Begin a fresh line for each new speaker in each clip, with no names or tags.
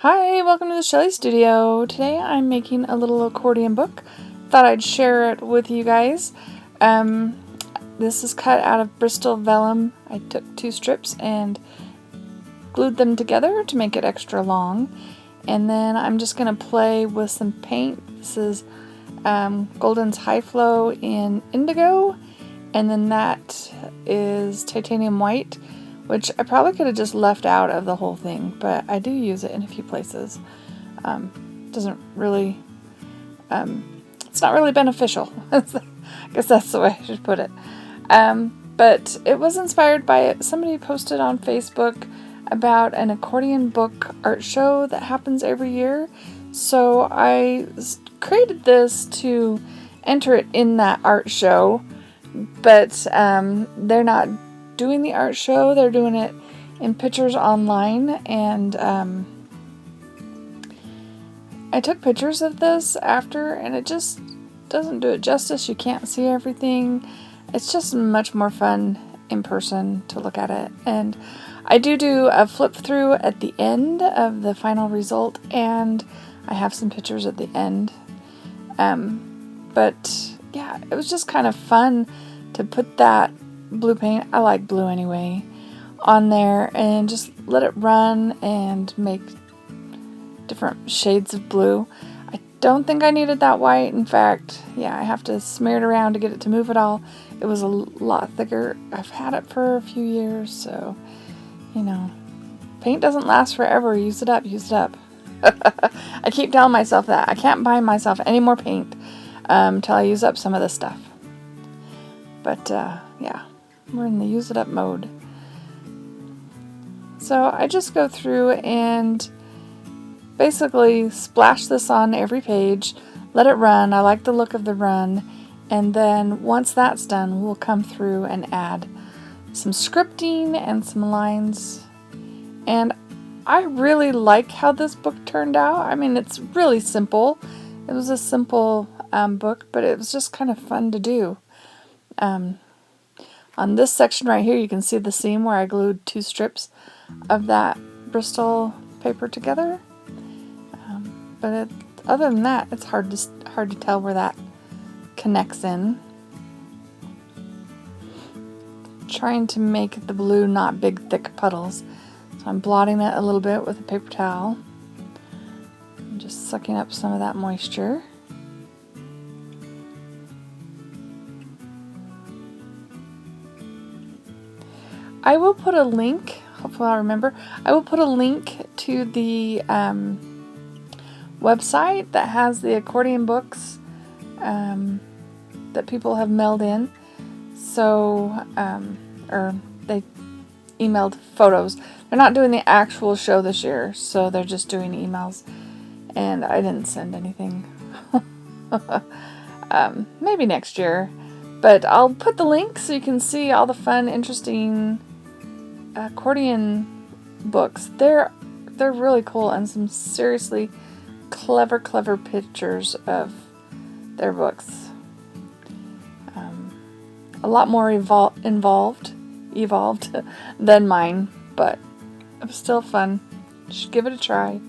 Hi, welcome to the Shelley Studio. Today I'm making a little accordion book. Thought I'd share it with you guys. This is cut out of Bristol vellum. I took 2 strips and glued them together to make it extra long. And then I'm just going to play with some paint. This is Golden's High Flow in Indigo. And then that is Titanium White, which I probably could have just left out of the whole thing, but I do use it in a few places. Doesn't really, it's not really beneficial. I guess that's the way I should put it. But it was inspired by it. Somebody posted on Facebook about an accordion book art show that happens every year. So I created this to enter it in that art show, but they're not doing the art show. They're doing it in pictures online, and I took pictures of this after, and it just doesn't do it justice. You can't see everything. It's just much more fun in person to look at it. And I do a flip through at the end of the final result, and I have some pictures at the end. But yeah, it was just kind of fun to put that blue paint, I like blue anyway, on there and just let it run and make different shades of blue. I don't think I needed that white. In fact, yeah, I have to smear it around to get it to move at all. It was a lot thicker. I've had it for a few years, so, you know, paint doesn't last forever. Use it up, use it up. I keep telling myself that. I can't buy myself any more paint until I use up some of this stuff. But, yeah. We're in the use it up mode. So I just go through and basically splash this on every page, let it run. I like the look of the run. And then once that's done, we'll come through and add some scripting and some lines. And I really like how this book turned out. I mean, it's really simple. It was a simple book, but it was just kind of fun to do. On this section right here, you can see the seam where I glued 2 strips of that Bristol paper together. But other than that, it's hard to tell where that connects in. Trying to make the blue not big, thick puddles. So I'm blotting it a little bit with a paper towel. I'm just sucking up some of that moisture. I will put a link, hopefully I'll remember, I will put a link to the website that has the accordion books that people have mailed in. So, or they emailed photos. They're not doing the actual show this year, so they're just doing emails. And I didn't send anything. Maybe next year. But I'll put the link so you can see all the fun, interesting accordion books. They're really cool, and some seriously clever pictures of their books. A lot more evolved than mine, but it was still fun. You should give it a try.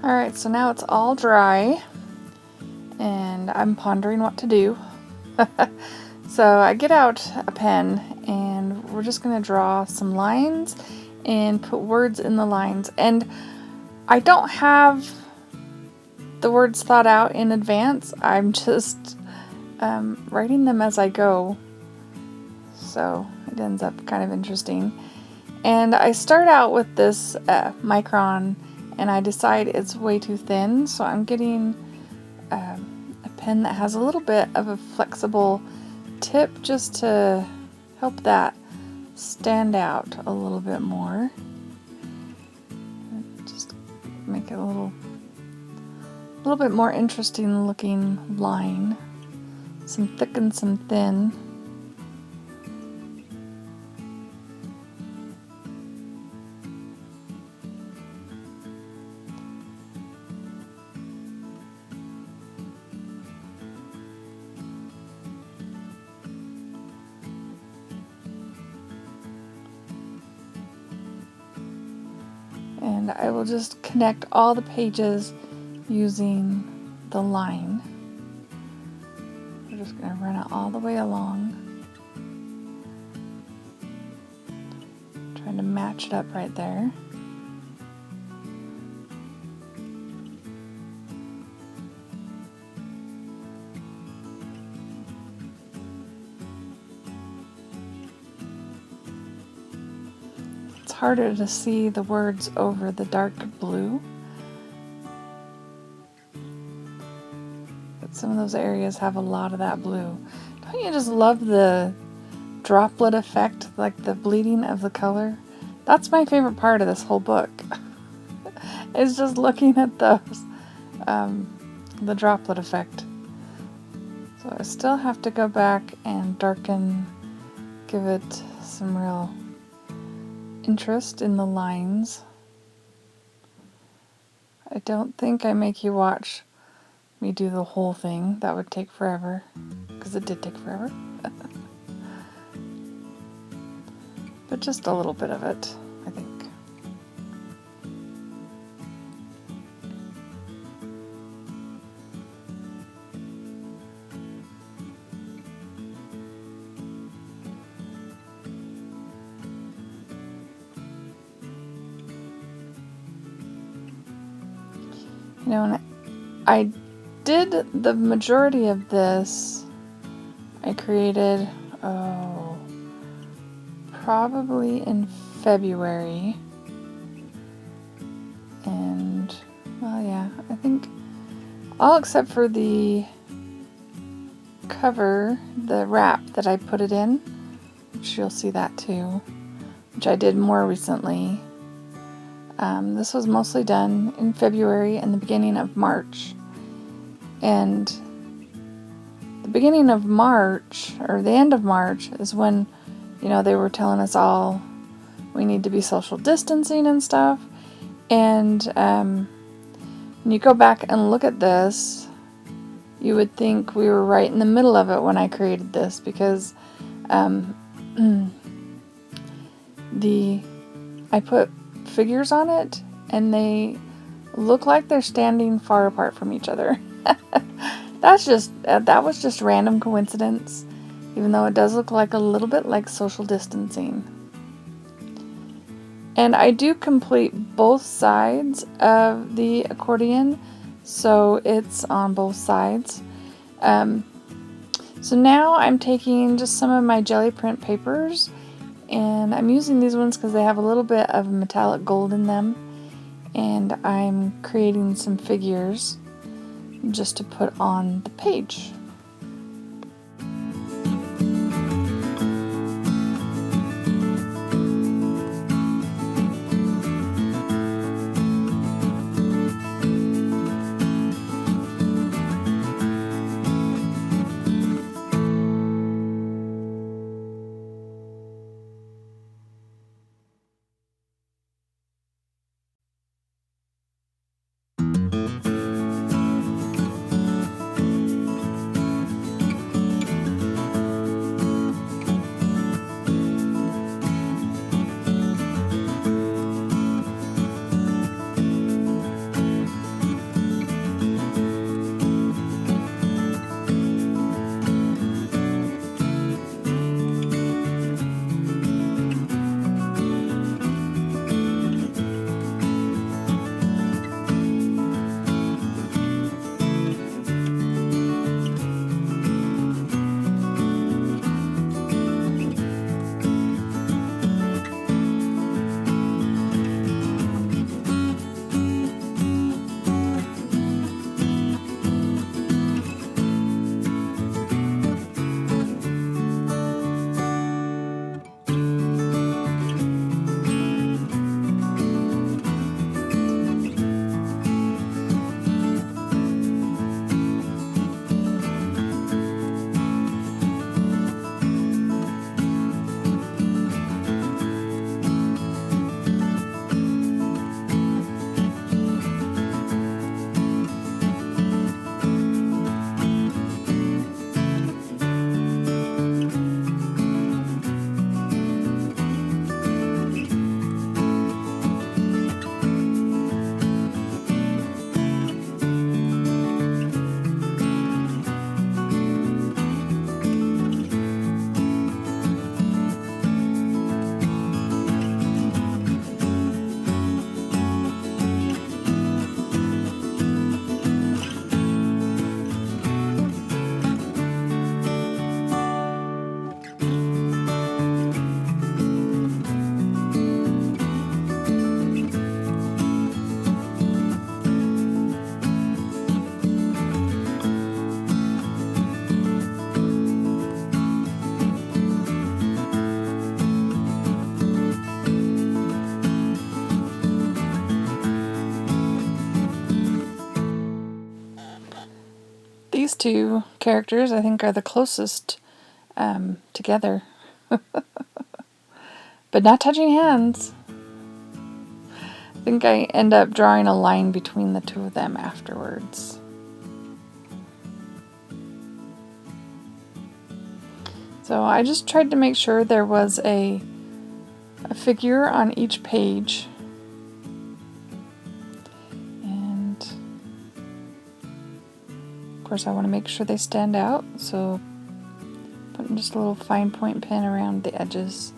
Alright, so now it's all dry. and I'm pondering what to do. So I get out a pen and we're just going to draw some lines and put words in the lines. And I don't have the words thought out in advance. I'm just writing them as I go. So it ends up kind of interesting. And I start out with this micron and I decide it's way too thin. So I'm getting a pen that has a little bit of a flexible tip just to help that stand out a little bit more. Just make it a little bit more interesting looking line. Some thick and some thin. And I will just connect all the pages using the line. We're just going to run it all the way along. Trying to match it up right there. It's harder to see the words over the dark blue. But some of those areas have a lot of that blue. Don't you just love the droplet effect, like the bleeding of the color? That's my favorite part of this whole book. Is just looking at those, the droplet effect. So I still have to go back and darken, give it some real interest in the lines. I don't think I make you watch me do the whole thing. That would take forever, because it did take forever. But just a little bit of it, I think. You know, and I did the majority of this. I created, probably in February. And, well, yeah, I think all except for the cover, the wrap that I put it in, which you'll see that too, which I did more recently. This was mostly done in February and the beginning of March. And the beginning of March, or the end of March, is when, you know, they were telling us all we need to be social distancing and stuff. And when you go back and look at this, you would think we were right in the middle of it when I created this, because I put figures on it and they look like they're standing far apart from each other. That was just random coincidence, even though it does look like a little bit like social distancing. And I do complete both sides of the accordion, so it's on both sides. So now I'm taking just some of my jelly print papers, and I'm using these ones because they have a little bit of metallic gold in them, and I'm creating some figures just to put on the page. these two characters I think are the closest together. But not touching hands. I think I end up drawing a line between the two of them afterwards. So I just tried to make sure there was a figure on each page. And of course I want to make sure they stand out, so putting just a little fine point pen around the edges.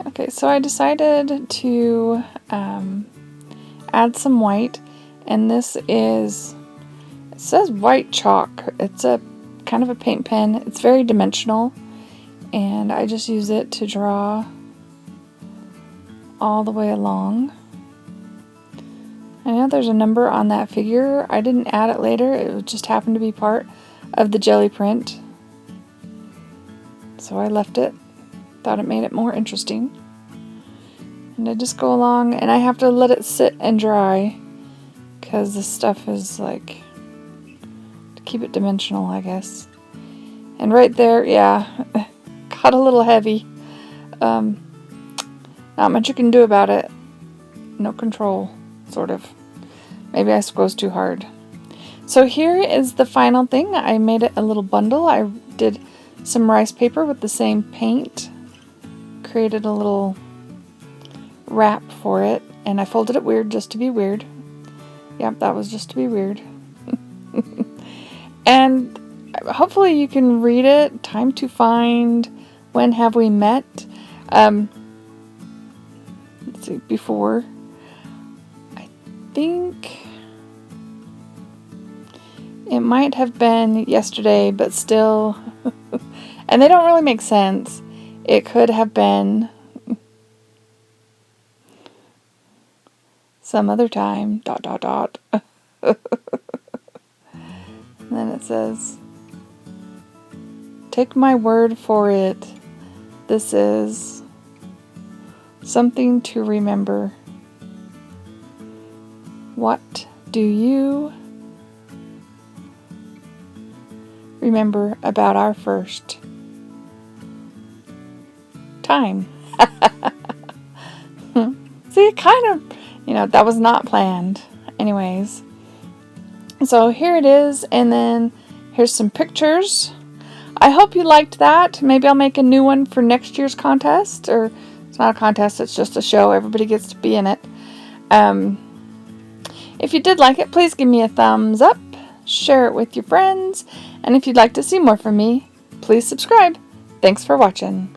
Okay, so I decided to add some white, and this is, it says white chalk. It's a kind of a paint pen. It's very dimensional, and I just use it to draw all the way along. I know there's a number on that figure. I didn't add it later. It just happened to be part of the jelly print, so I left it. Thought it made it more interesting. And I just go along, and I have to let it sit and dry because this stuff is like to keep it dimensional, I guess. And right there, yeah, got a little heavy. Not much you can do about it. No control, sort of. Maybe I squoze too hard. So here is the final thing. I made it a little bundle. I did some rice paper with the same paint. Created a little wrap for it, and I folded it weird just to be weird. Yep, that was just to be weird. And hopefully you can read it. Time to find, when have we met? Let's see, before. I think it might have been yesterday, but still. And they don't really make sense. It could have been some other time, ... And then it says, take my word for it. This is something to remember. What do you remember about our first time? See, kind of, that was not planned. Anyways, so here it is, and then here's some pictures. I hope you liked that. Maybe I'll make a new one for next year's contest, or it's not a contest, it's just a show. Everybody gets to be in it. If you did like it, please give me a thumbs up, share it with your friends, and if you'd like to see more from me, please subscribe. Thanks for watching.